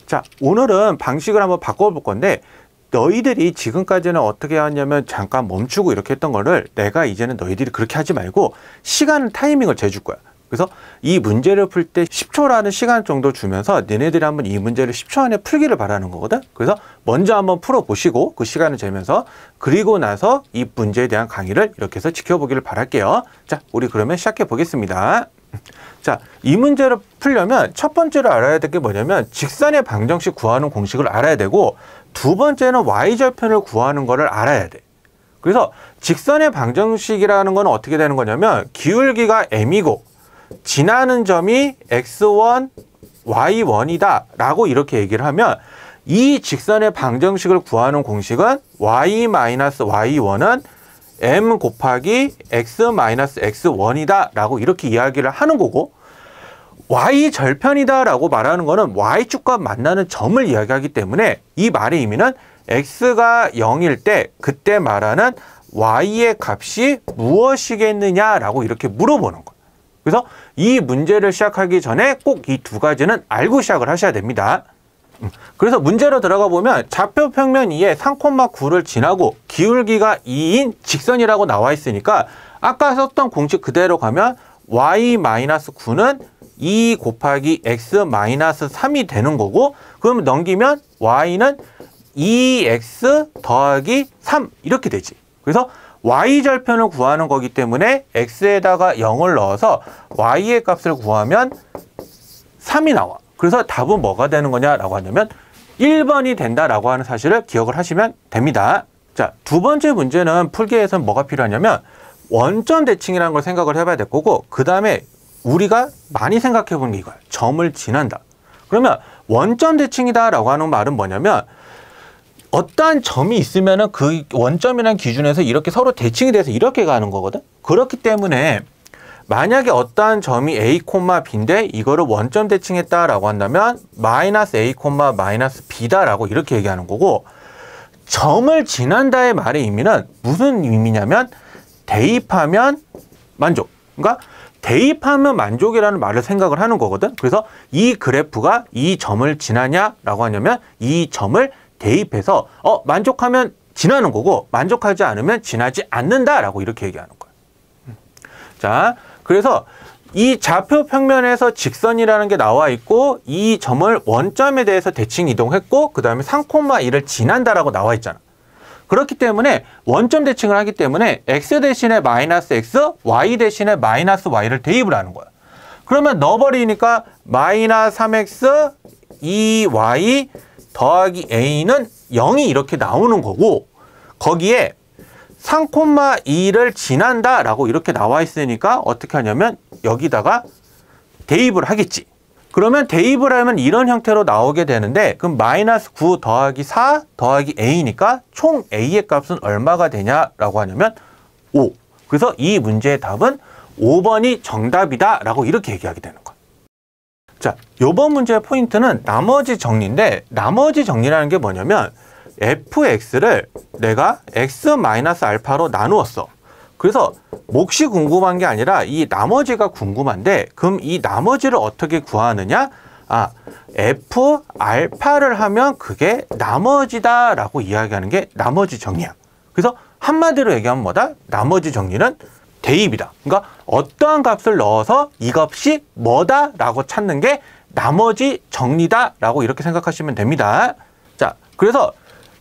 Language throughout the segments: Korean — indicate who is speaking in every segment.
Speaker 1: 자, 오늘은 방식을 한번 바꿔볼 건데 너희들이 지금까지는 어떻게 하냐면 잠깐 멈추고 이렇게 했던 거를 내가 이제는 너희들이 그렇게 하지 말고 시간 타이밍을 재줄 거야. 그래서 이 문제를 풀 때 10초라는 시간 정도 주면서 너네들이 한번 이 문제를 10초 안에 풀기를 바라는 거거든. 그래서 먼저 한번 풀어보시고 그 시간을 재면서 그리고 나서 이 문제에 대한 강의를 이렇게 해서 지켜보기를 바랄게요. 자, 우리 그러면 시작해 보겠습니다. 자, 이 문제를 풀려면 첫 번째로 알아야 될 게 뭐냐면 직선의 방정식 구하는 공식을 알아야 되고 두 번째는 y절편을 구하는 거를 알아야 돼. 그래서 직선의 방정식이라는 건 어떻게 되는 거냐면 기울기가 m이고 지나는 점이 x1, y1이다 라고 이렇게 얘기를 하면 이 직선의 방정식을 구하는 공식은 y-y1은 m 곱하기 x-x1이다 라고 이렇게 이야기를 하는 거고 y절편이다 라고 말하는 거는 y축과 만나는 점을 이야기하기 때문에 이 말의 의미는 x가 0일 때 그때 말하는 y의 값이 무엇이겠느냐 라고 이렇게 물어보는 거예요. 그래서 이 문제를 시작하기 전에 꼭 이 두 가지는 알고 시작을 하셔야 됩니다. 그래서 문제로 들어가 보면 좌표 평면 2에 3,9를 지나고 기울기가 2인 직선이라고 나와 있으니까 아까 썼던 공식 그대로 가면 y-9는 2 곱하기 x-3이 되는 거고 그러면 넘기면 y는 2x 더하기 3 이렇게 되지. 그래서 y절편을 구하는 거기 때문에 x에다가 0을 넣어서 y의 값을 구하면 3이 나와. 그래서 답은 뭐가 되는 거냐라고 하냐면 1번이 된다라고 하는 사실을 기억을 하시면 됩니다. 자, 두 번째 문제는 풀기 위해서는 뭐가 필요하냐면 원점 대칭이라는 걸 생각을 해봐야 될 거고 그 다음에 우리가 많이 생각해 보는 게 이거야. 점을 지난다. 그러면 원점 대칭이다라고 하는 말은 뭐냐면 어떠한 점이 있으면은 그 원점이라는 기준에서 이렇게 서로 대칭이 돼서 이렇게 가는 거거든. 그렇기 때문에 만약에 어떠한 점이 a, b인데 이거를 원점 대칭했다라고 한다면 마이너스 a, 마이너스 b다라고 이렇게 얘기하는 거고 점을 지난다의 말의 의미는 무슨 의미냐면 대입하면 만족. 그러니까 대입하면 만족이라는 말을 생각을 하는 거거든. 그래서 이 그래프가 이 점을 지나냐라고 하냐면 이 점을 대입해서 만족하면 지나는 거고 만족하지 않으면 지나지 않는다라고 이렇게 얘기하는 거야. 자, 그래서 이 좌표 평면에서 직선이라는 게 나와 있고 이 점을 원점에 대해서 대칭 이동했고 그 다음에 3,2를 지난다라고 나와 있잖아. 그렇기 때문에 원점 대칭을 하기 때문에 x 대신에 마이너스 x, y 대신에 마이너스 y를 대입을 하는 거야. 그러면 넣어버리니까 마이너스 3x, 2y 더하기 a는 0이 이렇게 나오는 거고 거기에 3,2를 지난다라고 이렇게 나와 있으니까 어떻게 하냐면 여기다가 대입을 하겠지. 그러면 대입을 하면 이런 형태로 나오게 되는데 그럼 마이너스 9 더하기 4 더하기 a니까 총 a의 값은 얼마가 되냐라고 하냐면 5. 그래서 이 문제의 답은 5번이 정답이다 라고 이렇게 얘기하게 되는 거야. 자, 요번 문제의 포인트는 나머지 정리인데 나머지 정리라는 게 뭐냐면 fx를 내가 x-알파로 나누었어. 그래서 몫이 궁금한 게 아니라 이 나머지가 궁금한데 그럼 이 나머지를 어떻게 구하느냐? f 알파를 하면 그게 나머지다 라고 이야기하는 게 나머지 정리야. 그래서 한마디로 얘기하면 뭐다? 나머지 정리는 대입이다. 그러니까 어떠한 값을 넣어서 이 값이 뭐다 라고 찾는 게 나머지 정리다 라고 이렇게 생각하시면 됩니다. 자, 그래서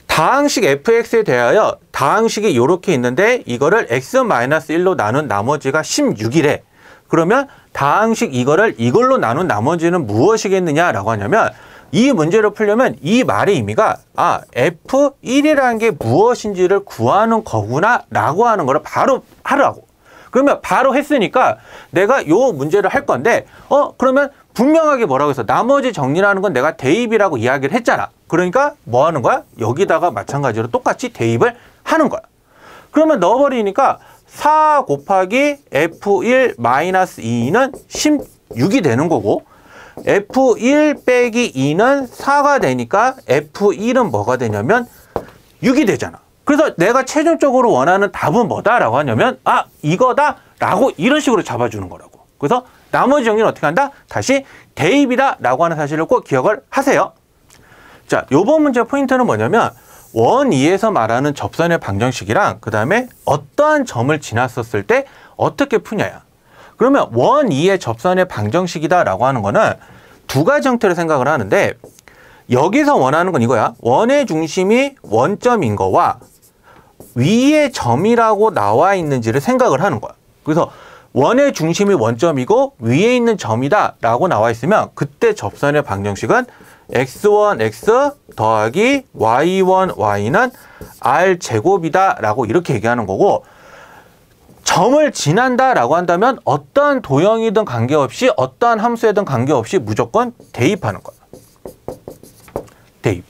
Speaker 1: 다항식 fx에 대하여 다항식이 이렇게 있는데 이거를 x-1로 나눈 나머지가 16이래. 그러면 다항식 이걸로 나눈 나머지는 무엇이겠느냐라고 하냐면 이 문제를 풀려면 이 말의 의미가 f1이라는 게 무엇인지를 구하는 거구나 라고 하는 거를 바로 하라고. 그러면 바로 했으니까 내가 요 문제를 할 건데 그러면 분명하게 뭐라고 해서 나머지 정리라는 건 내가 대입이라고 이야기를 했잖아. 그러니까 뭐 하는 거야? 여기다가 마찬가지로 똑같이 대입을 하는 거야. 그러면 넣어버리니까 4 곱하기 f1 마이너스 2는 16이 되는 거고 f1 빼기 2는 4가 되니까 f1은 뭐가 되냐면 6이 되잖아. 그래서 내가 최종적으로 원하는 답은 뭐다라고 하냐면 이거다 라고 이런 식으로 잡아주는 거라고. 그래서 나머지 정리는 어떻게 한다? 다시 대입이다 라고 하는 사실을 꼭 기억을 하세요. 자, 요번 문제 포인트는 뭐냐면 원 2에서 말하는 접선의 방정식이랑 그 다음에 어떠한 점을 지났었을 때 어떻게 푸냐야. 그러면 원 2의 접선의 방정식이다 라고 하는 거는 두 가지 형태로 생각을 하는데, 여기서 원하는 건 이거야. 원의 중심이 원점인 거와 위에 점이라고 나와 있는지를 생각을 하는 거야. 그래서 원의 중심이 원점이고 위에 있는 점이다 라고 나와 있으면 그때 접선의 방정식은 x1, x 더하기 y1, y는 r제곱이다 라고 이렇게 얘기하는 거고, 점을 지난다 라고 한다면 어떠한 도형이든 관계없이 어떠한 함수에든 관계없이 무조건 대입하는 거야. 대입.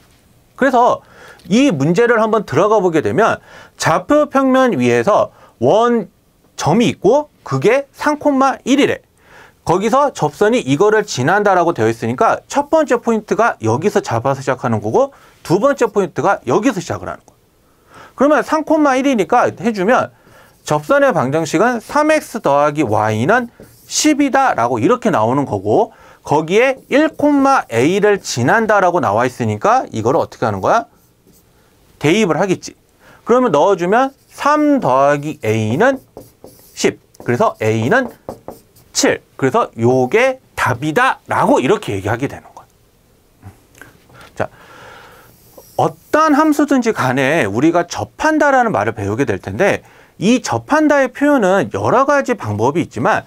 Speaker 1: 그래서 이 문제를 한번 들어가 보게 되면 좌표 평면 위에서 원 점이 있고 그게 3,1이래. 거기서 접선이 이거를 지난다라고 되어 있으니까 첫 번째 포인트가 여기서 잡아서 시작하는 거고 두 번째 포인트가 여기서 시작을 하는 거야. 그러면 3,1이니까 해주면 접선의 방정식은 3x 더하기 y는 10이다 라고 이렇게 나오는 거고, 거기에 1,a를 지난다라고 나와 있으니까 이거를 어떻게 하는 거야? 대입을 하겠지. 그러면 넣어주면 3 더하기 a는 10. 그래서 a는 7. 그래서 요게 답이다 라고 이렇게 얘기하게 되는 거야. 자, 어떤 함수든지 간에 우리가 접한다라는 말을 배우게 될 텐데, 이 접한다의 표현은 여러 가지 방법이 있지만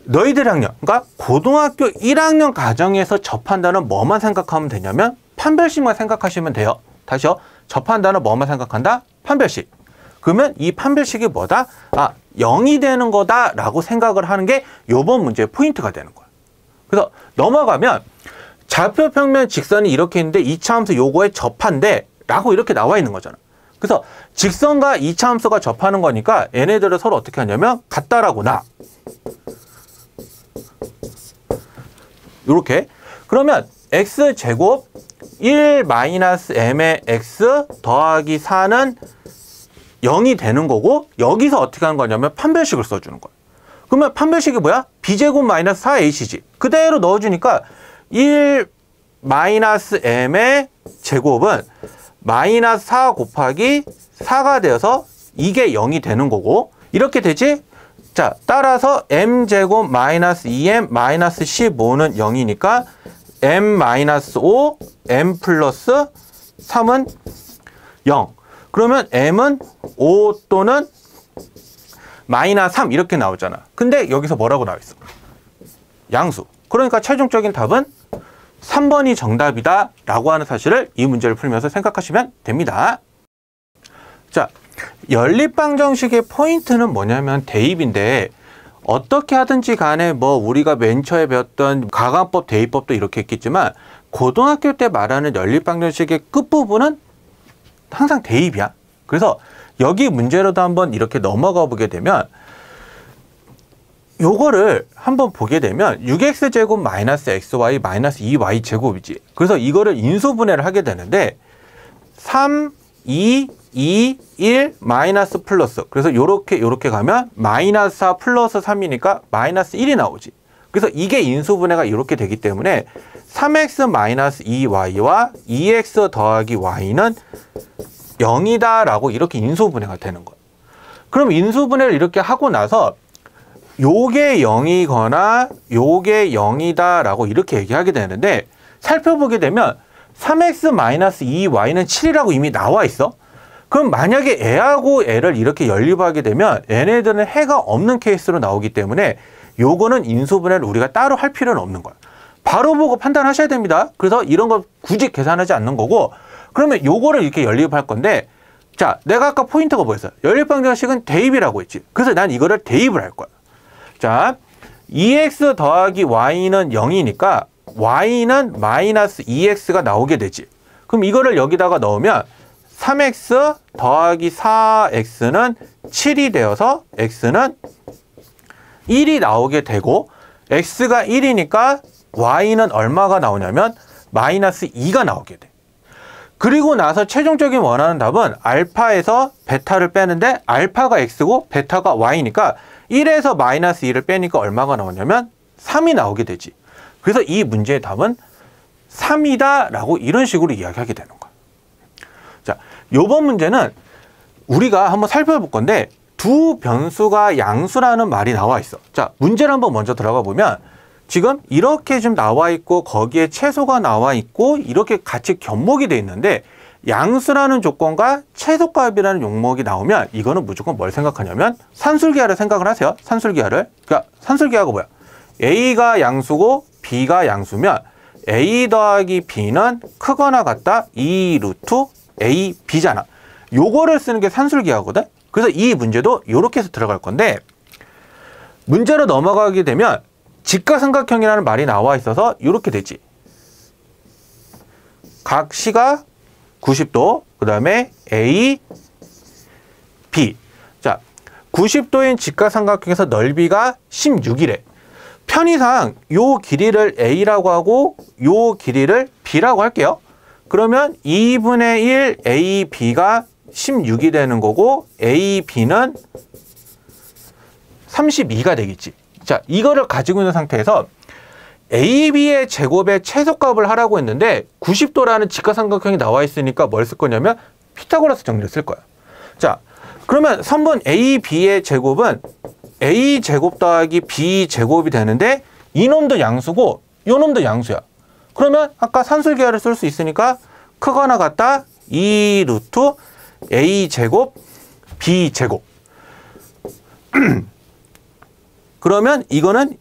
Speaker 1: 너희들 학년, 그러니까 고등학교 1학년 과정에서 접한다는 뭐만 생각하면 되냐면 판별식만 생각하시면 돼요. 다시요. 접한다는 뭐만 생각한다? 판별식. 그러면 이 판별식이 뭐다? 아, 0이 되는 거다 라고 생각을 하는 게 요번 문제의 포인트가 되는 거야. 그래서 넘어가면 좌표 평면 직선이 이렇게 있는데 2차 함수 요거에 접한대 라고 이렇게 나와 있는 거잖아. 그래서 직선과 2차 함수가 접하는 거니까 얘네들을 서로 어떻게 하냐면 같다라고 나. 이렇게. 그러면 x제곱 1-m의 x 더하기 4는 0이 되는 거고, 여기서 어떻게 하는 거냐면 판별식을 써주는 거야. 그러면 판별식이 뭐야? b제곱 마이너스 4ac지. 그대로 넣어주니까 1-m의 제곱은 마이너스 4 곱하기 4가 되어서 이게 0이 되는 거고, 이렇게 되지? 자, 따라서 m제곱 마이너스 2m 마이너스 15는 0이니까 m 마이너스 5, m 플러스 3은 0. 그러면 m은 5 또는 마이너스 3 이렇게 나오잖아. 근데 여기서 뭐라고 나와 있어? 양수. 그러니까 최종적인 답은 3번이 정답이다 라고 하는 사실을 이 문제를 풀면서 생각하시면 됩니다. 자, 연립방정식의 포인트는 뭐냐면 대입인데, 어떻게 하든지 간에 뭐 우리가 맨 처음에 배웠던 가관법, 대입법도 이렇게 했겠지만 고등학교 때 말하는 연립방정식의 끝부분은 항상 대입이야. 그래서 여기 문제로도 한번 이렇게 넘어가 보게 되면 요거를 한번 보게 되면 6x제곱 마이너스 xy 마이너스 2y제곱이지. 그래서 이거를 인수분해를 하게 되는데 3, 2, 2, 1, 마이너스 플러스. 그래서 요렇게 가면 마이너스 4 플러스 3이니까 마이너스 1이 나오지. 그래서 이게 인수분해가 이렇게 되기 때문에 3x 마이너스 2y와 2x 더하기 y는 0이다 라고 이렇게 인수분해가 되는 거야. 그럼 인수분해를 이렇게 하고 나서 요게 0이거나 요게 0이다 라고 이렇게 얘기하게 되는데, 살펴보게 되면 3x-2y는 7이라고 이미 나와 있어. 그럼 만약에 애하고 애를 이렇게 연립하게 되면 얘네들은 해가 없는 케이스로 나오기 때문에 요거는 인수분해를 우리가 따로 할 필요는 없는 거야. 바로 보고 판단하셔야 됩니다. 그래서 이런 거 굳이 계산하지 않는 거고, 그러면 요거를 이렇게 연립할 건데, 자, 내가 아까 포인트가 뭐였어? 연립방정식은 대입이라고 했지. 그래서 난 이거를 대입을 할 거야. 자, 2x 더하기 y는 0이니까 y는 마이너스 2x가 나오게 되지. 그럼 이거를 여기다가 넣으면 3x 더하기 4x는 7이 되어서 x는 1이 나오게 되고, x가 1이니까 y는 얼마가 나오냐면 마이너스 2가 나오게 돼. 그리고 나서 최종적인 원하는 답은 알파에서 베타를 빼는데 알파가 x고 베타가 y니까 1에서 마이너스 2를 빼니까 얼마가 나오냐면 3이 나오게 되지. 그래서 이 문제의 답은 3이다 라고 이런 식으로 이야기하게 되는 거야. 자, 요번 문제는 우리가 한번 살펴볼 건데 두 변수가 양수라는 말이 나와 있어. 자, 문제를 한번 먼저 들어가 보면 지금 이렇게 좀 나와 있고 거기에 채소가 나와 있고 이렇게 같이 접목이 돼 있는데 양수라는 조건과 채소값이라는 용목이 나오면 이거는 무조건 뭘 생각하냐면 산술기하를 생각을 하세요. 산술기하를. 그러니까 산술기하가 뭐야? A가 양수고 B가 양수면 A 더하기 B는 크거나 같다 2 루트 A, B잖아. 요거를 쓰는 게 산술기하거든. 그래서 이 문제도 이렇게 해서 들어갈 건데 문제로 넘어가게 되면 직각삼각형이라는 말이 나와 있어서 이렇게 되지. 각 C가 90도, 그 다음에 A, B. 자, 90도인 직각삼각형에서 넓이가 16이래. 편의상 요 길이를 A라고 하고 요 길이를 B라고 할게요. 그러면 2분의 1 AB가 16이 되는 거고 AB는 32가 되겠지. 자, 이거를 가지고 있는 상태에서 AB의 제곱의 최소값을 하라고 했는데 90도라는 직각삼각형이 나와 있으니까 뭘 쓸 거냐면 피타고라스 정리를 쓸 거야. 자, 그러면 선분 AB의 제곱은 A 제곱 더하기 B 제곱이 되는데 이놈도 양수고 이놈도 양수야. 그러면 아까 산술기하를 쓸 수 있으니까 크거나 같다 2 루트 A 제곱 B 제곱. 그러면 이거는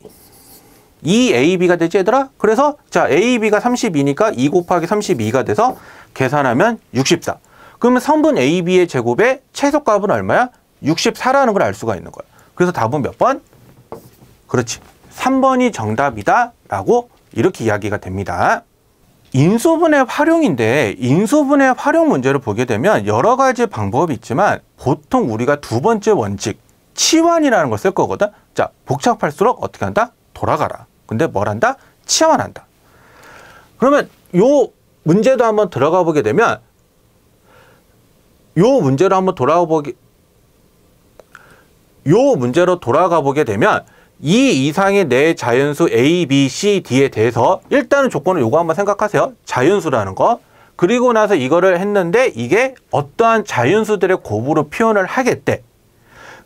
Speaker 1: 2AB가 되지 얘들아? 그래서 자 AB가 32니까 2 곱하기 32가 돼서 계산하면 64. 그러면 선분 AB의 제곱의 최소값은 얼마야? 64라는 걸 알 수가 있는 거야. 그래서 답은 몇 번? 그렇지. 3번이 정답이다 라고 이렇게 이야기가 됩니다. 인수분해 활용인데 인수분해 활용 문제를 보게 되면 여러 가지 방법이 있지만 보통 우리가 두 번째 원칙 치환이라는 걸 쓸 거거든. 자, 복잡할수록 어떻게 한다? 돌아가라. 근데 뭘 한다? 치환한다. 그러면 요 문제도 한번 들어가 보게 되면 요 문제로 돌아가 보게 되면 이 이상의 네 자연수 A, B, C, D에 대해서 일단은 조건을 요거 한번 생각하세요. 자연수라는 거. 그리고 나서 이거를 했는데 이게 어떠한 자연수들의 곱으로 표현을 하겠대.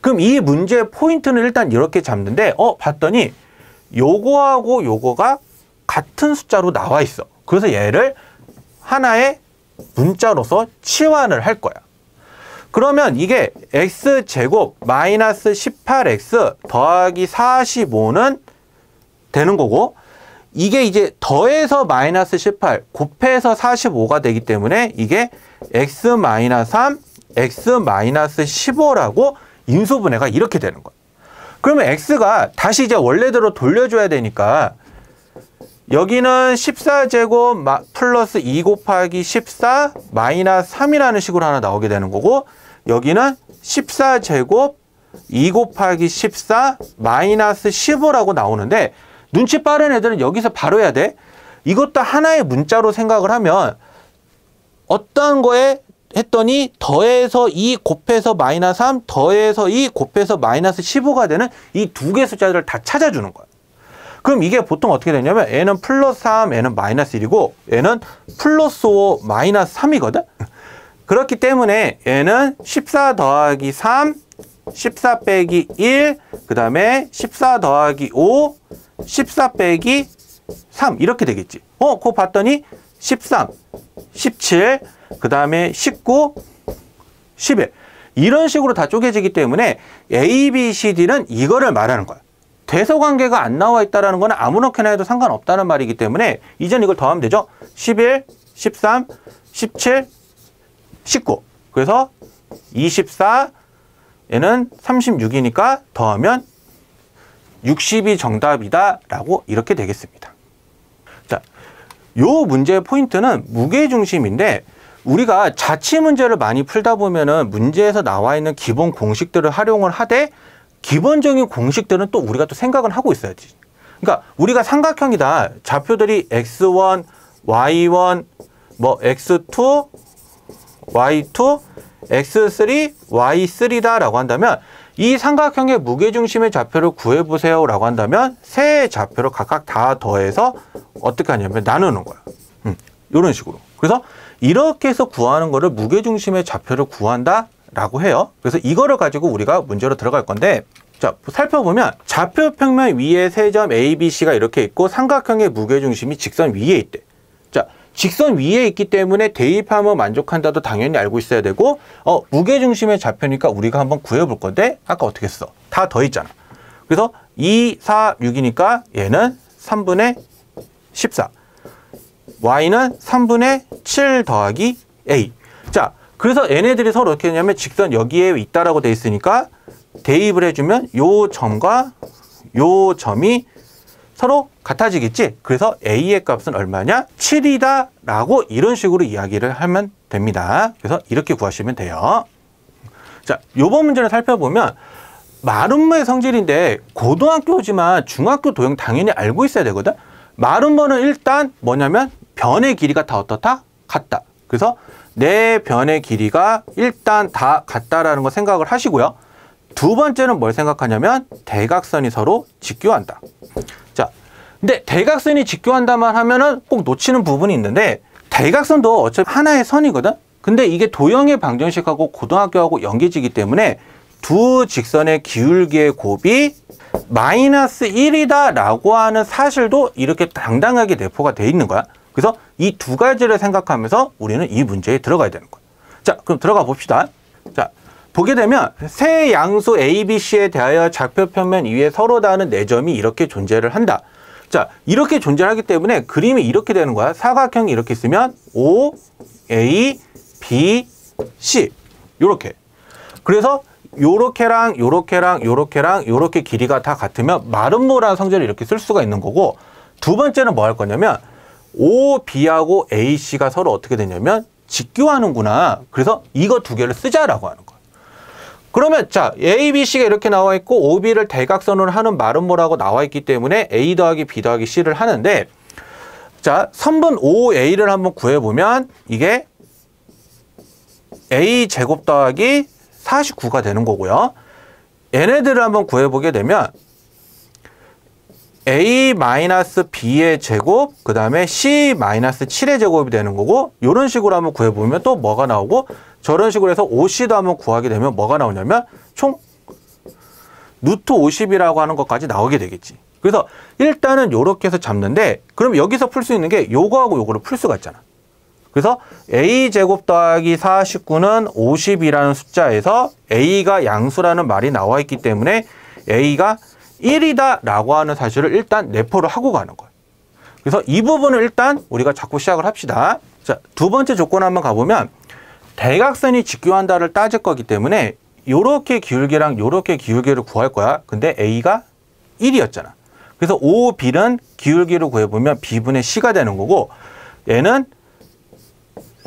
Speaker 1: 그럼 이 문제의 포인트는 일단 이렇게 잡는데 봤더니 요거하고 요거가 같은 숫자로 나와 있어. 그래서 얘를 하나의 문자로서 치환을 할 거야. 그러면 이게 x제곱 마이너스 18x 더하기 45는 되는 거고 이게 이제 더해서 마이너스 18 곱해서 45가 되기 때문에 이게 x 마이너스 3, x 마이너스 15라고 인수분해가 이렇게 되는 거야. 그러면 x가 다시 이제 원래대로 돌려줘야 되니까 여기는 14제곱 플러스 2 곱하기 14 마이너스 3이라는 식으로 하나 나오게 되는 거고 여기는 14제곱 2 곱하기 14 마이너스 15라고 나오는데 눈치 빠른 애들은 여기서 바로 해야 돼. 이것도 하나의 문자로 생각을 하면 어떤 거에 했더니 더해서 2 곱해서 마이너스 3 더해서 2 곱해서 마이너스 15가 되는 이 두 개 숫자들을 다 찾아주는 거야. 그럼 이게 보통 어떻게 되냐면 얘는 플러스 3, 얘는 마이너스 1이고 얘는 플러스 5, 마이너스 3이거든. 그렇기 때문에 얘는 14 더하기 3, 14 빼기 1, 그 다음에 14 더하기 5, 14 빼기 3 이렇게 되겠지. 그거 봤더니 13, 17, 그 다음에 19, 11 이런 식으로 다 쪼개지기 때문에 A, B, C, D는 이거를 말하는 거야. 대소관계가 안 나와 있다는 건 아무렇게나 해도 상관없다는 말이기 때문에 이제는 이걸 더하면 되죠. 11, 13, 17, 19 그래서 24 얘는 36이니까 더하면 60이 정답이다 라고 이렇게 되겠습니다. 자, 요 문제의 포인트는 무게중심인데 우리가 자취 문제를 많이 풀다 보면은 문제에서 나와 있는 기본 공식들을 활용을 하되 기본적인 공식들은 또 우리가 또 생각은 하고 있어야지. 그러니까 우리가 삼각형이다. 좌표들이 x1, y1, 뭐 x2, y2, x3, y3다 라고 한다면 이 삼각형의 무게중심의 좌표를 구해보세요 라고 한다면 세 좌표를 각각 다 더해서 어떻게 하냐면 나누는 거야. 이런 식으로. 그래서 이렇게 해서 구하는 거를 무게중심의 좌표를 구한다라고 해요. 그래서 이거를 가지고 우리가 문제로 들어갈 건데, 자, 살펴보면 좌표 평면 위에 세 점 A, B, C가 이렇게 있고 삼각형의 무게중심이 직선 위에 있대. 자, 직선 위에 있기 때문에 대입하면 만족한다도 당연히 알고 있어야 되고, 무게중심의 좌표니까 우리가 한번 구해볼 건데, 아까 어떻게 했어? 다 더했잖아. 그래서 2, 4, 6이니까 얘는 3분의 14. Y는 3분의 7 더하기 A. 자, 그래서 얘네들이 서로 어떻게 되냐면 직선 여기에 있다라고 돼 있으니까 대입을 해주면 요 점과 요 점이 서로 같아지겠지? 그래서 A의 값은 얼마냐? 7이다 라고 이런 식으로 이야기를 하면 됩니다. 그래서 이렇게 구하시면 돼요. 자, 요번 문제를 살펴보면 마름모의 성질인데 고등학교지만 중학교 도형 당연히 알고 있어야 되거든. 마름모는 일단 뭐냐면 변의 길이가 다 어떻다? 같다. 그래서 내 변의 길이가 일단 다 같다라는 거 생각을 하시고요. 두 번째는 뭘 생각하냐면 대각선이 서로 직교한다. 자, 근데 대각선이 직교한다만 하면은 꼭 놓치는 부분이 있는데 대각선도 어차피 하나의 선이거든. 근데 이게 도형의 방정식하고 고등학교하고 연계지기 때문에 두 직선의 기울기의 곱이 마이너스 1이다 라고 하는 사실도 이렇게 당당하게 내포가 돼 있는 거야. 그래서 이 두 가지를 생각하면서 우리는 이 문제에 들어가야 되는 거야. 자, 그럼 들어가 봅시다. 자, 보게 되면 세 양수 A, B, C에 대하여 좌표 평면 위에 서로 닿는 네 점이 이렇게 존재를 한다. 자, 이렇게 존재하기 때문에 그림이 이렇게 되는 거야. 사각형이 이렇게 있으면 O, A, B, C 요렇게. 그래서 요렇게랑 요렇게랑 요렇게랑 요렇게 길이가 다 같으면 마름모라는 성질을 이렇게 쓸 수가 있는 거고, 두 번째는 뭐 할 거냐면 OB하고 AC가 서로 어떻게 되냐면 직교하는구나. 그래서 이거 두 개를 쓰자라고 하는 거야. 그러면 자, A, B, C가 이렇게 나와 있고 OB를 대각선으로 하는 마름모라고 나와 있기 때문에 A 더하기 B 더하기 C를 하는데, 자, 선분 OA를 한번 구해보면 이게 A 제곱 더하기 49가 되는 거고요. 얘네들을 한번 구해보게 되면 A-B의 제곱, 그 다음에 C-7의 제곱이 되는 거고, 이런 식으로 한번 구해보면 또 뭐가 나오고, 저런 식으로 해서 OC도 한번 구하게 되면 뭐가 나오냐면 총 루트 50이라고 하는 것까지 나오게 되겠지. 그래서 일단은 이렇게 해서 잡는데, 그럼 여기서 풀 수 있는 게 요거하고 요거를 풀 수가 있잖아. 그래서 A제곱 더하기 49는 50이라는 숫자에서 A가 양수라는 말이 나와 있기 때문에 A가 1이다 라고 하는 사실을 일단 내포를 하고 가는 거예요. 그래서 이 부분을 일단 우리가 잡고 시작을 합시다. 자, 두 번째 조건 한번 가보면 대각선이 직교한다를 따질 거기 때문에 요렇게 기울기랑 요렇게 기울기를 구할 거야. 근데 A가 1이었잖아. 그래서 OB는 기울기를 구해보면 B분의 C가 되는 거고, 얘는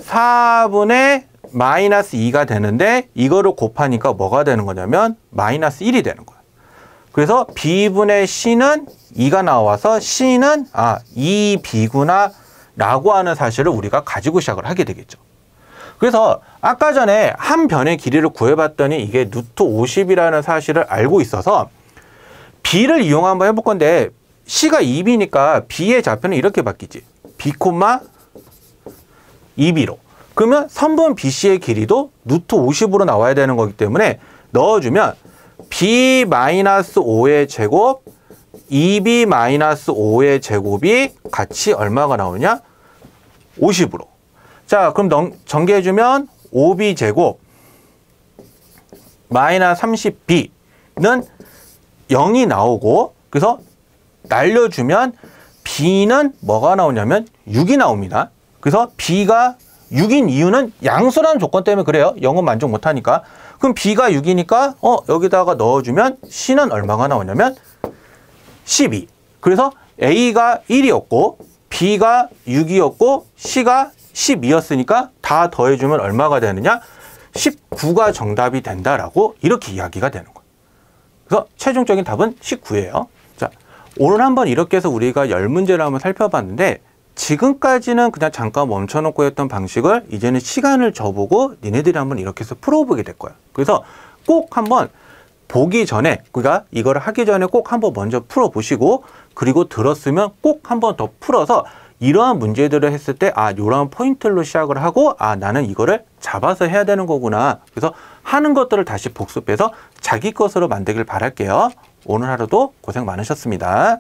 Speaker 1: 4분의 마이너스 2가 되는데 이거를 곱하니까 뭐가 되는 거냐면 마이너스 1이 되는 거야. 그래서 B분의 C는 2가 나와서 C는 2B구나 라고 하는 사실을 우리가 가지고 시작을 하게 되겠죠. 그래서 아까 전에 한 변의 길이를 구해봤더니 이게 루트 50이라는 사실을 알고 있어서 B를 이용 한번 해볼 건데, C가 2B니까 B의 좌표는 이렇게 바뀌지. B, 2B로. 그러면 선분 BC의 길이도 루트 50으로 나와야 되는 거기 때문에 넣어주면 B-5의 제곱, 2B-5의 제곱이 같이 얼마가 나오냐? 50으로. 자, 그럼 전개해주면 5B 제곱 마이너스 30B는 0이 나오고, 그래서 날려주면 B는 뭐가 나오냐면 6이 나옵니다. 그래서 B가 6인 이유는 양수라는 조건 때문에 그래요. 0은 만족 못하니까. 그럼 B가 6이니까 여기다가 넣어주면 C는 얼마가 나오냐면 12. 그래서 A가 1이었고 B가 6이었고 C가 12였으니까 다 더해주면 얼마가 되느냐? 19가 정답이 된다라고 이렇게 이야기가 되는 거예요. 그래서 최종적인 답은 19예요. 자, 오늘 한번 이렇게 해서 우리가 10문제를 한번 살펴봤는데, 지금까지는 그냥 잠깐 멈춰놓고 했던 방식을 이제는 시간을 줘보고 니네들이 한번 이렇게 해서 풀어보게 될 거야. 그래서 꼭 한번 보기 전에, 그러니까 이거를 하기 전에 꼭 한번 먼저 풀어보시고, 그리고 들었으면 꼭 한번 더 풀어서 이러한 문제들을 했을 때 이러한 포인트로 시작을 하고 나는 이거를 잡아서 해야 되는 거구나. 그래서 하는 것들을 다시 복습해서 자기 것으로 만들길 바랄게요. 오늘 하루도 고생 많으셨습니다.